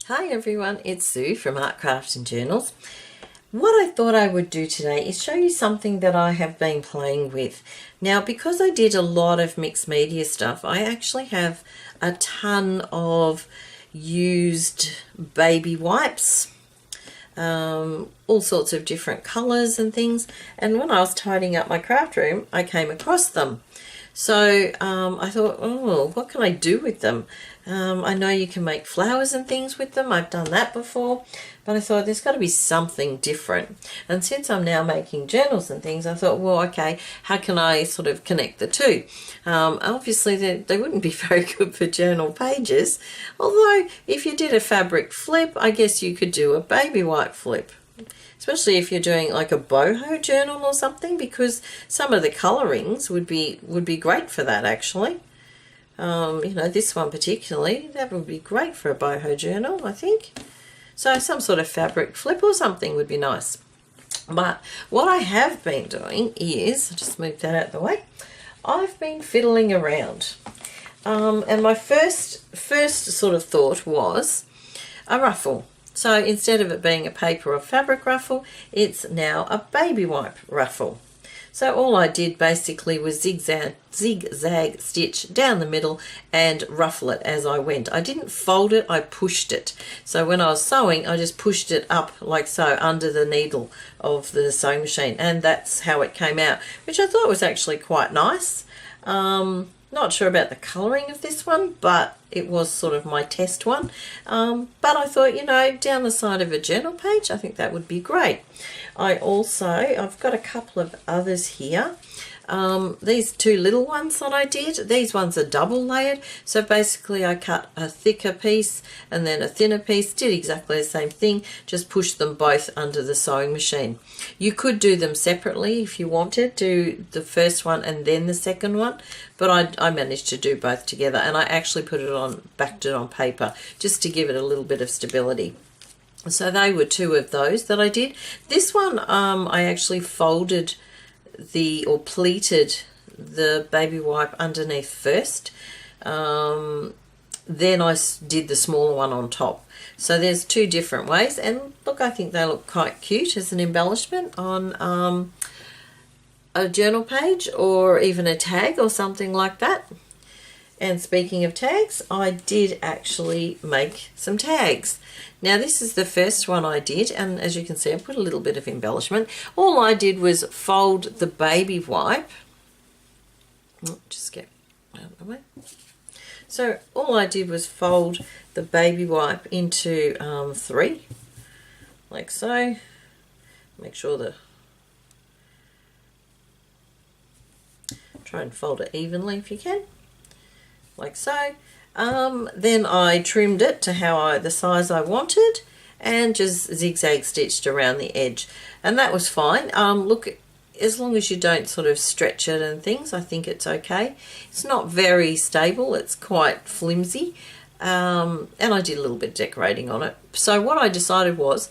Hi everyone, it's Sue from Art, Crafts and Journals. What I thought I would do today is show you something that I have been playing with. Now, because I did a lot of mixed media stuff, I actually have a ton of used baby wipes, all sorts of different colours and things. And when I was tidying up my craft room, I came across them. So I thought, oh, what can I do with them? I know you can make flowers and things with them. I've done that before, but I thought there's got to be something different. And since I'm now making journals and things, I thought, well, okay, how can I sort of connect the two? Obviously, they wouldn't be very good for journal pages, although if you did a fabric flip, I guess you could do a baby wipe flip. Especially if you're doing like a boho journal or something, because some of the colorings would be great for that actually. You know, this one particularly, that would be great for a boho journal, I think. So some sort of fabric flip or something would be nice. But what I have been doing is, I'll just move that out of the way, I've been fiddling around. And my first sort of thought was a ruffle. So instead of it being a paper or fabric ruffle, it's now a baby wipe ruffle. So all I did basically was zigzag stitch down the middle and ruffle it as I went. I didn't fold it, I pushed it. So when I was sewing, I just pushed it up like so under the needle of the sewing machine, and that's how it came out, which I thought was actually quite nice. Not sure about the colouring of this one, but it was sort of my test one. But I thought, you know, down the side of a journal page, I think that would be great. I've got a couple of others here. These two little ones that I did, these ones are double layered. So basically I cut a thicker piece and then a thinner piece, did exactly the same thing, just pushed them both under the sewing machine. You could do them separately if you wanted, do the first one and then the second one, but I managed to do both together, and I actually backed it on paper just to give it a little bit of stability. So they were two of those that I did. This one I actually folded or pleated the baby wipe underneath first, then I did the smaller one on top. So there's two different ways, and look, I think they look quite cute as an embellishment on a journal page or even a tag or something like that. And speaking of tags, I did actually make some tags. Now this is the first one I did, and as you can see I put a little bit of embellishment. All I did was fold the baby wipe. Just get out of the way. So all I did was fold the baby wipe into three, like so. Make sure try and fold it evenly if you can, like so. Then I trimmed it to the size I wanted and just zigzag stitched around the edge, and that was fine. Look, as long as you don't sort of stretch it and things, I think it's okay. It's not very stable, it's quite flimsy, and I did a little bit of decorating on it. So what I decided was,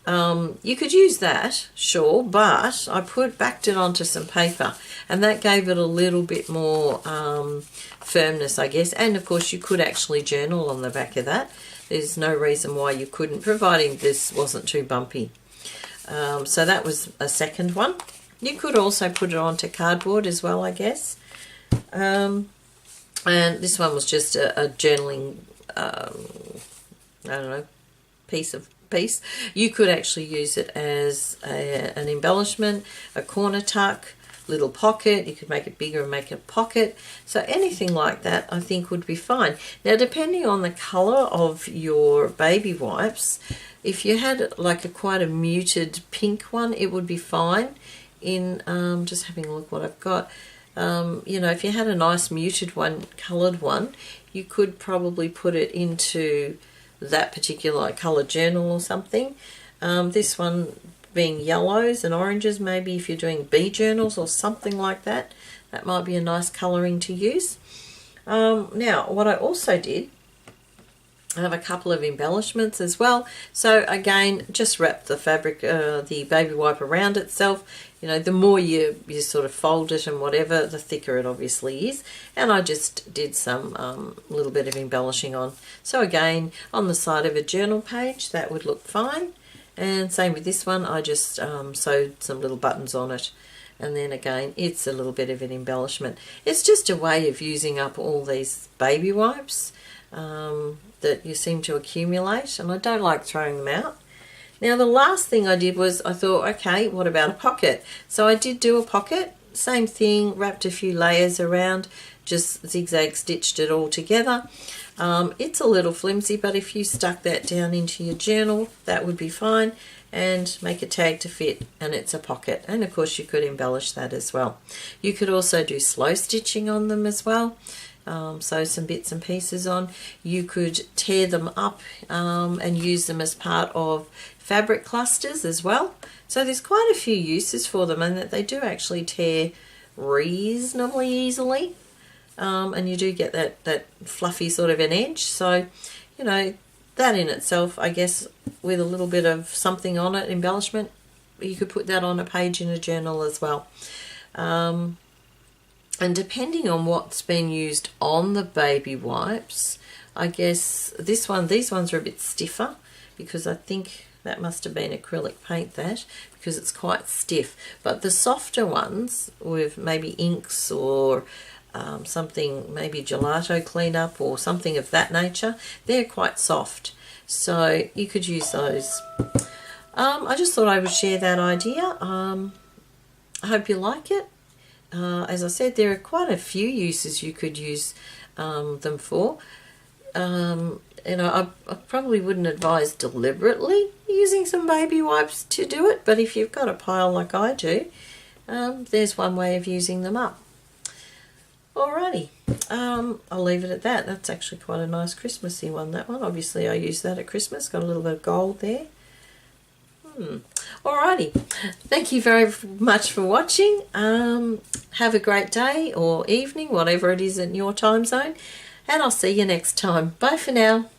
you could use that, sure, but I backed it onto some paper, and that gave it a little bit more firmness, I guess. And of course you could actually journal on the back of that. There's no reason why you couldn't, providing this wasn't too bumpy. So that was a second one. You could also put it onto cardboard as well, I guess. And this one was just a journaling, I don't know, piece. You could actually use it as an embellishment, a corner tuck, little pocket. You could make it bigger and make a pocket. So anything like that I think would be fine. Now, depending on the color of your baby wipes, if you had like quite a muted pink one, it would be fine. In just having a look what I've got, you know, if you had a nice muted one, colored one, you could probably put it into that particular color journal or something. This one being yellows and oranges, maybe if you're doing bee journals or something like that, that might be a nice coloring to use. Now what I also did, I have a couple of embellishments as well. So again, just wrap the fabric, the baby wipe around itself. you know, the more you sort of fold it and whatever, the thicker it obviously is. And I just did some little bit of embellishing on. So again, on the side of a journal page, that would look fine. And same with this one, I just sewed some little buttons on it. And then again, it's a little bit of an embellishment. It's just a way of using up all these baby wipes that you seem to accumulate, and I don't like throwing them out. Now the last thing I did was I thought, okay, what about a pocket? So I did do a pocket, same thing, wrapped a few layers around, just zigzag stitched it all together. It's a little flimsy, but if you stuck that down into your journal, that would be fine, and make a tag to fit, and it's a pocket. And of course you could embellish that as well. You could also do slow stitching on them as well. Sew some bits and pieces on. You could tear them up and use them as part of fabric clusters as well. So there's quite a few uses for them, and that they do actually tear reasonably easily. And you do get that fluffy sort of an edge. So, you know, that in itself, I guess, with a little bit of something on it, embellishment, you could put that on a page in a journal as well. And depending on what's been used on the baby wipes, I guess these ones are a bit stiffer, because I think that must have been acrylic paint, that, because it's quite stiff. But the softer ones with maybe inks or something, maybe gelato cleanup or something of that nature, they're quite soft. So you could use those. I just thought I would share that idea. I hope you like it. As I said, there are quite a few uses you could use them for. I probably wouldn't advise deliberately using some baby wipes to do it, but if you've got a pile like I do, there's one way of using them up. Alrighty, I'll leave it at that. That's actually quite a nice Christmassy one, that one. Obviously I used that at Christmas, got a little bit of gold there. Alrighty, thank you very much for watching. Have a great day or evening, whatever it is in your time zone, and I'll see you next time. Bye for now.